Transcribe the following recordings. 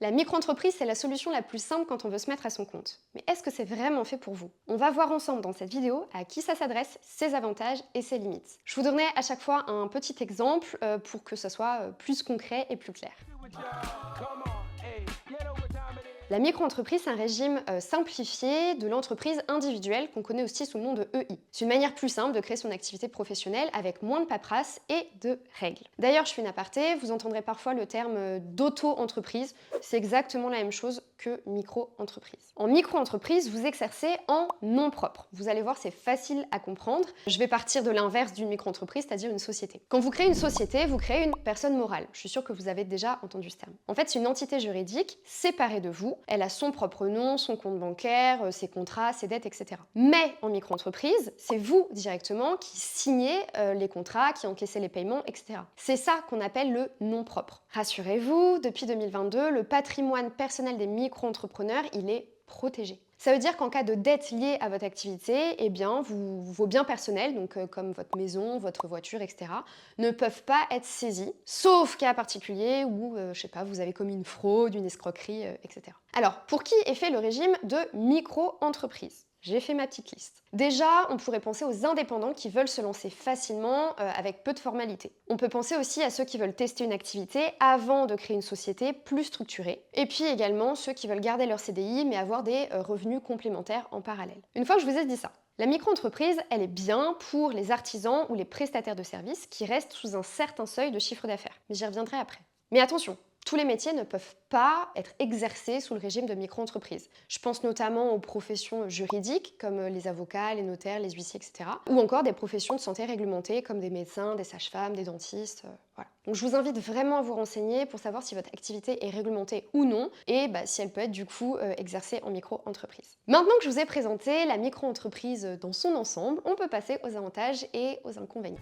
La micro-entreprise, c'est la solution la plus simple quand on veut se mettre à son compte. Mais est-ce que c'est vraiment fait pour vous? On va voir ensemble dans cette vidéo à qui ça s'adresse, ses avantages et ses limites. Je vous donnerai à chaque fois un petit exemple pour que ce soit plus concret et plus clair. La micro-entreprise, c'est un régime simplifié de l'entreprise individuelle qu'on connaît aussi sous le nom de EI. C'est une manière plus simple de créer son activité professionnelle avec moins de paperasse et de règles. D'ailleurs, je fais une aparté, vous entendrez parfois le terme d'auto-entreprise. C'est exactement la même chose que micro-entreprise. En micro-entreprise, vous exercez en nom propre. Vous allez voir, c'est facile à comprendre. Je vais partir de l'inverse d'une micro-entreprise, c'est-à-dire une société. Quand vous créez une société, vous créez une personne morale. Je suis sûre que vous avez déjà entendu ce terme. En fait, c'est une entité juridique séparée de vous. Elle a son propre nom, son compte bancaire, ses contrats, ses dettes, etc. Mais en micro-entreprise, c'est vous directement qui signez les contrats, qui encaissez les paiements, etc. C'est ça qu'on appelle le nom propre. Rassurez-vous, depuis 2022, le patrimoine personnel des micro-entrepreneurs, il est protégé. Ça veut dire qu'en cas de dette liée à votre activité, eh bien, vos biens personnels, donc comme votre maison, votre voiture, etc., ne peuvent pas être saisis, sauf cas particulier où, je sais pas, vous avez commis une fraude, une escroquerie, etc. Alors, pour qui est fait le régime de micro-entreprise? J'ai fait ma petite liste. Déjà, on pourrait penser aux indépendants qui veulent se lancer facilement avec peu de formalités. On peut penser aussi à ceux qui veulent tester une activité avant de créer une société plus structurée. Et puis également ceux qui veulent garder leur CDI mais avoir des revenus complémentaires en parallèle. Une fois que je vous ai dit ça, la micro-entreprise, elle est bien pour les artisans ou les prestataires de services qui restent sous un certain seuil de chiffre d'affaires. Mais j'y reviendrai après. Mais attention, tous les métiers ne peuvent pas être exercés sous le régime de micro-entreprise. Je pense notamment aux professions juridiques comme les avocats, les notaires, les huissiers, etc. Ou encore des professions de santé réglementées comme des médecins, des sages-femmes, des dentistes, voilà. Donc je vous invite vraiment à vous renseigner pour savoir si votre activité est réglementée ou non et si elle peut être du coup exercée en micro-entreprise. Maintenant que je vous ai présenté la micro-entreprise dans son ensemble, on peut passer aux avantages et aux inconvénients.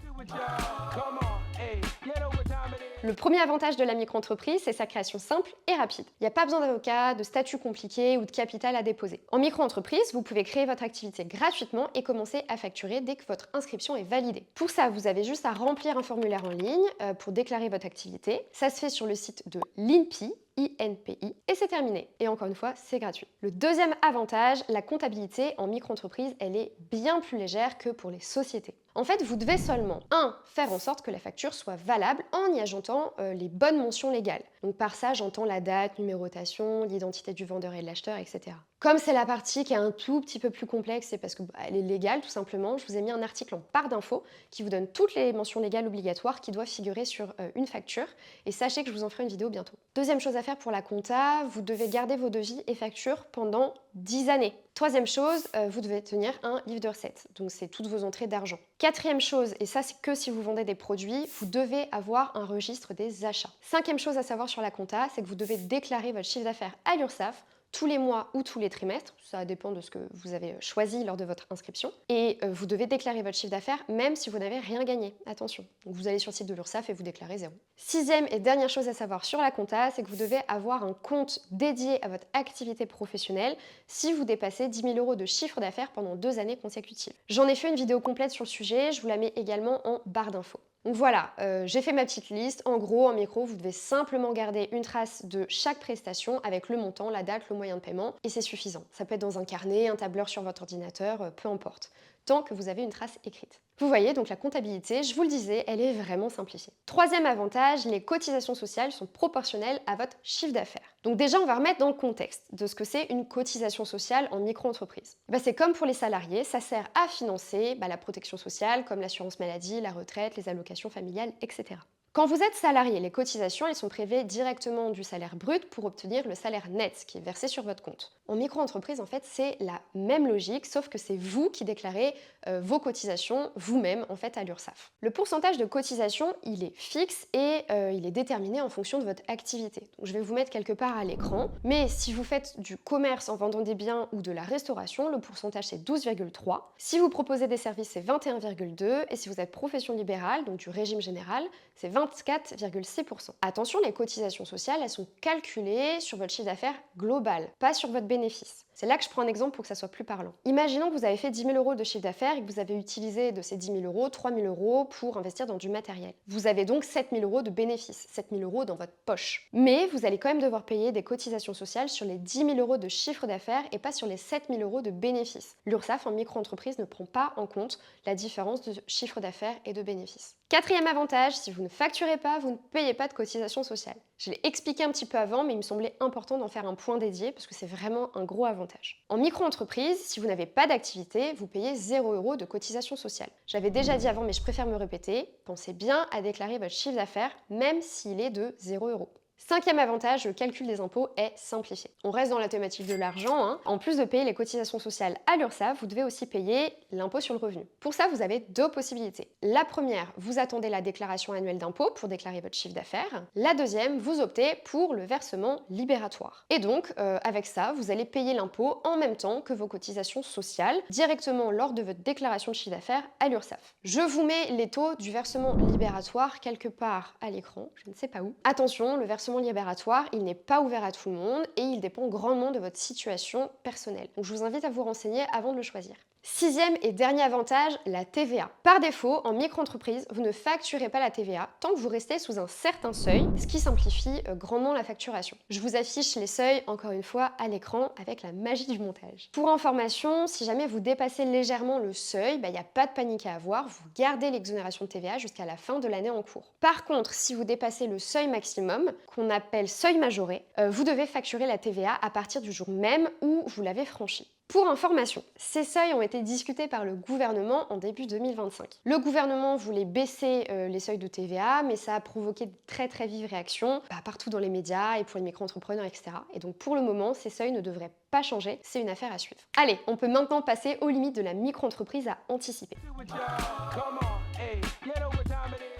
Le premier avantage de la micro-entreprise, c'est sa création simple et rapide. Il n'y a pas besoin d'avocat, de statut compliqué ou de capital à déposer. En micro-entreprise, vous pouvez créer votre activité gratuitement et commencer à facturer dès que votre inscription est validée. Pour ça, vous avez juste à remplir un formulaire en ligne pour déclarer votre activité. Ça se fait sur le site de l'INPI, INPI, et c'est terminé. Et encore une fois, c'est gratuit. Le deuxième avantage, la comptabilité en micro-entreprise, elle est bien plus légère que pour les sociétés. En fait, vous devez seulement 1. Faire en sorte que la facture soit valable en y ajoutant les bonnes mentions légales. Donc par ça, j'entends la date, numérotation, l'identité du vendeur et de l'acheteur, etc. Comme c'est la partie qui est un tout petit peu plus complexe, c'est parce qu'elle est légale tout simplement, je vous ai mis un article en barre d'infos qui vous donne toutes les mentions légales obligatoires qui doivent figurer sur une facture. Et sachez que je vous en ferai une vidéo bientôt. Deuxième chose à faire pour la compta, vous devez garder vos devis et factures pendant 10 années. Troisième chose, vous devez tenir un livre de recettes, donc c'est toutes vos entrées d'argent. Quatrième chose, et ça c'est que si vous vendez des produits, vous devez avoir un registre des achats. Cinquième chose à savoir sur la compta, c'est que vous devez déclarer votre chiffre d'affaires à l'URSSAF tous les mois ou tous les trimestres, ça dépend de ce que vous avez choisi lors de votre inscription. Et vous devez déclarer votre chiffre d'affaires même si vous n'avez rien gagné, attention. Donc vous allez sur le site de l'URSSAF et vous déclarez zéro. Sixième et dernière chose à savoir sur la compta, c'est que vous devez avoir un compte dédié à votre activité professionnelle si vous dépassez 10 000 € de chiffre d'affaires pendant 2 années consécutives. J'en ai fait une vidéo complète sur le sujet, je vous la mets également en barre d'infos. Donc voilà, j'ai fait ma petite liste. En gros, en micro, vous devez simplement garder une trace de chaque prestation avec le montant, la date, le moyen de paiement, et c'est suffisant. Ça peut être dans un carnet, un tableur sur votre ordinateur, peu importe, tant que vous avez une trace écrite. Vous voyez, donc la comptabilité, je vous le disais, elle est vraiment simplifiée. Troisième avantage, les cotisations sociales sont proportionnelles à votre chiffre d'affaires. Donc déjà, on va remettre dans le contexte de ce que c'est une cotisation sociale en micro-entreprise. C'est comme pour les salariés, ça sert à financer la protection sociale, comme l'assurance maladie, la retraite, les allocations familiales, etc. Quand vous êtes salarié, les cotisations elles sont prélevées directement du salaire brut pour obtenir le salaire net qui est versé sur votre compte. En micro-entreprise, en fait, c'est la même logique, sauf que c'est vous qui déclarez vos cotisations vous-même en fait à l'URSSAF. Le pourcentage de cotisation, il est fixe et il est déterminé en fonction de votre activité. Donc, je vais vous mettre quelque part à l'écran, mais si vous faites du commerce en vendant des biens ou de la restauration, le pourcentage c'est 12,3. Si vous proposez des services, c'est 21,2 et si vous êtes profession libérale, donc du régime général, c'est 24,6%. Attention, les cotisations sociales, elles sont calculées sur votre chiffre d'affaires global, pas sur votre bénéfice. C'est là que je prends un exemple pour que ça soit plus parlant. Imaginons que vous avez fait 10 000 euros de chiffre d'affaires et que vous avez utilisé de ces 10 000 euros 3 000 euros pour investir dans du matériel. Vous avez donc 7 000 euros de bénéfices, 7 000 euros dans votre poche. Mais vous allez quand même devoir payer des cotisations sociales sur les 10 000 euros de chiffre d'affaires et pas sur les 7 000 euros de bénéfices. L'URSSAF en micro-entreprise ne prend pas en compte la différence de chiffre d'affaires et de bénéfices. Quatrième avantage, si vous ne facturez pas, vous ne payez pas de cotisations sociales. Je l'ai expliqué un petit peu avant, mais il me semblait important d'en faire un point dédié parce que c'est vraiment un gros avantage. En micro-entreprise, si vous n'avez pas d'activité, vous payez 0 € de cotisations sociales. J'avais déjà dit avant, mais je préfère me répéter, pensez bien à déclarer votre chiffre d'affaires, même s'il est de 0 €. Cinquième avantage, le calcul des impôts est simplifié. On reste dans la thématique de l'argent, hein. En plus de payer les cotisations sociales à l'URSSAF, vous devez aussi payer l'impôt sur le revenu. Pour ça, vous avez deux possibilités. La première, vous attendez la déclaration annuelle d'impôt pour déclarer votre chiffre d'affaires. La deuxième, vous optez pour le versement libératoire. Et donc, avec ça, vous allez payer l'impôt en même temps que vos cotisations sociales, directement lors de votre déclaration de chiffre d'affaires à l'URSSAF. Je vous mets les taux du versement libératoire quelque part à l'écran, je ne sais pas où. Attention, le versement libératoire, il n'est pas ouvert à tout le monde et il dépend grandement de votre situation personnelle. Donc je vous invite à vous renseigner avant de le choisir. Sixième et dernier avantage, la TVA. Par défaut, en micro-entreprise, vous ne facturez pas la TVA tant que vous restez sous un certain seuil, ce qui simplifie grandement la facturation. Je vous affiche les seuils, encore une fois, à l'écran avec la magie du montage. Pour information, si jamais vous dépassez légèrement le seuil, il n'y a pas de panique à avoir, vous gardez l'exonération de TVA jusqu'à la fin de l'année en cours. Par contre, si vous dépassez le seuil maximum, qu'on appelle seuil majoré, vous devez facturer la TVA à partir du jour même où vous l'avez franchi. Pour information, ces seuils ont été discutés par le gouvernement en début 2025. Le gouvernement voulait baisser les seuils de TVA, mais ça a provoqué de très vives réactions partout dans les médias et pour les micro-entrepreneurs, etc. Et donc pour le moment, ces seuils ne devraient pas changer, c'est une affaire à suivre. Allez, on peut maintenant passer aux limites de la micro-entreprise à anticiper.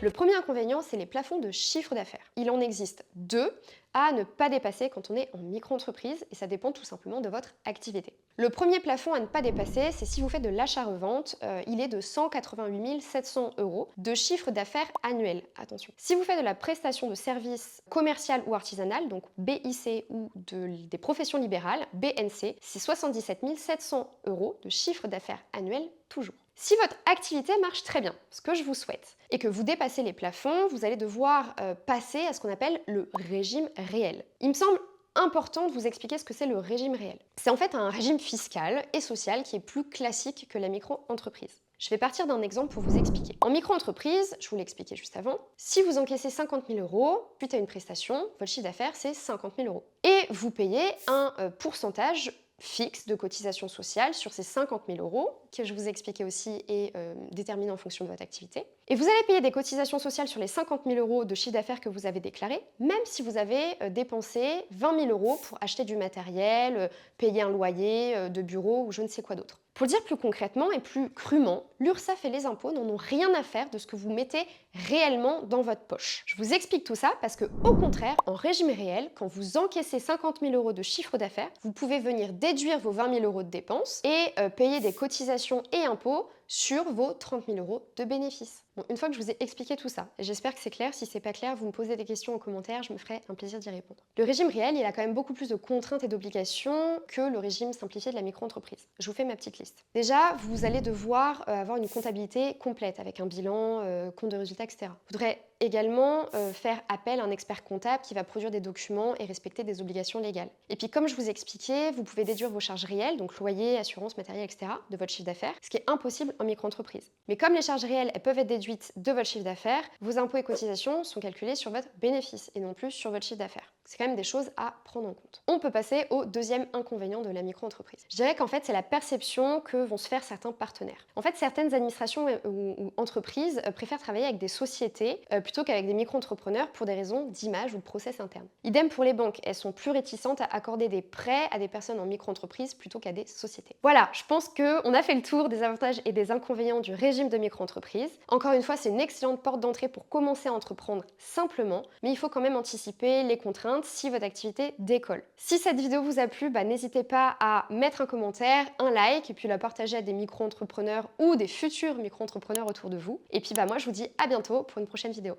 Le premier inconvénient, c'est les plafonds de chiffre d'affaires. Il en existe deux à ne pas dépasser quand on est en micro-entreprise et ça dépend tout simplement de votre activité. Le premier plafond à ne pas dépasser, c'est si vous faites de l'achat-revente, il est de 188 700 € de chiffre d'affaires annuel. Attention. Si vous faites de la prestation de services commercial ou artisanal, donc BIC ou des professions libérales, BNC, c'est 77 700 € de chiffre d'affaires annuel toujours. Si votre activité marche très bien, ce que je vous souhaite, et que vous dépassez les plafonds, vous allez devoir passer à ce qu'on appelle le régime réel. Il me semble important de vous expliquer ce que c'est le régime réel. C'est en fait un régime fiscal et social qui est plus classique que la micro-entreprise. Je vais partir d'un exemple pour vous expliquer. En micro-entreprise, je vous l'ai expliqué juste avant, si vous encaissez 50 000 € suite à une prestation, votre chiffre d'affaires c'est 50 000 €. Et vous payez un pourcentage fixe de cotisation sociale sur ces 50 000 € que je vous ai expliqué aussi est déterminé en fonction de votre activité. Et vous allez payer des cotisations sociales sur les 50 000 € de chiffre d'affaires que vous avez déclaré, même si vous avez dépensé 20 000 € pour acheter du matériel, payer un loyer de bureau ou je ne sais quoi d'autre. Pour le dire plus concrètement et plus crûment, l'URSSAF et les impôts n'en ont rien à faire de ce que vous mettez réellement dans votre poche. Je vous explique tout ça parce que, au contraire, en régime réel, quand vous encaissez 50 000 € de chiffre d'affaires, vous pouvez venir déduire vos 20 000 € de dépenses et payer des cotisations et impôts sur vos 30 000 € de bénéfices. Bon, une fois que je vous ai expliqué tout ça, et j'espère que c'est clair, si c'est pas clair, vous me posez des questions en commentaire, je me ferai un plaisir d'y répondre. Le régime réel, il a quand même beaucoup plus de contraintes et d'obligations que le régime simplifié de la micro-entreprise. Je vous fais ma petite liste. Déjà, vous allez devoir avoir une comptabilité complète avec un bilan, compte de résultats, etc. Vous devrez également faire appel à un expert comptable qui va produire des documents et respecter des obligations légales. Et puis comme je vous ai expliqué, vous pouvez déduire vos charges réelles, donc loyer, assurance, matériel, etc., de votre chiffre d'affaires, ce qui est impossible en micro-entreprise. Mais comme les charges réelles, elles peuvent être déduites de votre chiffre d'affaires, vos impôts et cotisations sont calculés sur votre bénéfice et non plus sur votre chiffre d'affaires. C'est quand même des choses à prendre en compte. On peut passer au deuxième inconvénient de la micro-entreprise. Je dirais qu'en fait, c'est la perception que vont se faire certains partenaires. En fait, certaines administrations ou entreprises préfèrent travailler avec des sociétés plutôt qu'avec des micro-entrepreneurs pour des raisons d'image ou de process interne. Idem pour les banques, elles sont plus réticentes à accorder des prêts à des personnes en micro-entreprise plutôt qu'à des sociétés. Voilà, je pense qu'on a fait le tour des avantages et des inconvénients du régime de micro-entreprise. Encore une fois, c'est une excellente porte d'entrée pour commencer à entreprendre simplement, mais il faut quand même anticiper les contraintes si votre activité décolle. Si cette vidéo vous a plu, n'hésitez pas à mettre un commentaire, un like et puis la partager à des micro-entrepreneurs ou des futurs micro-entrepreneurs autour de vous. Et puis moi je vous dis à bientôt pour une prochaine vidéo.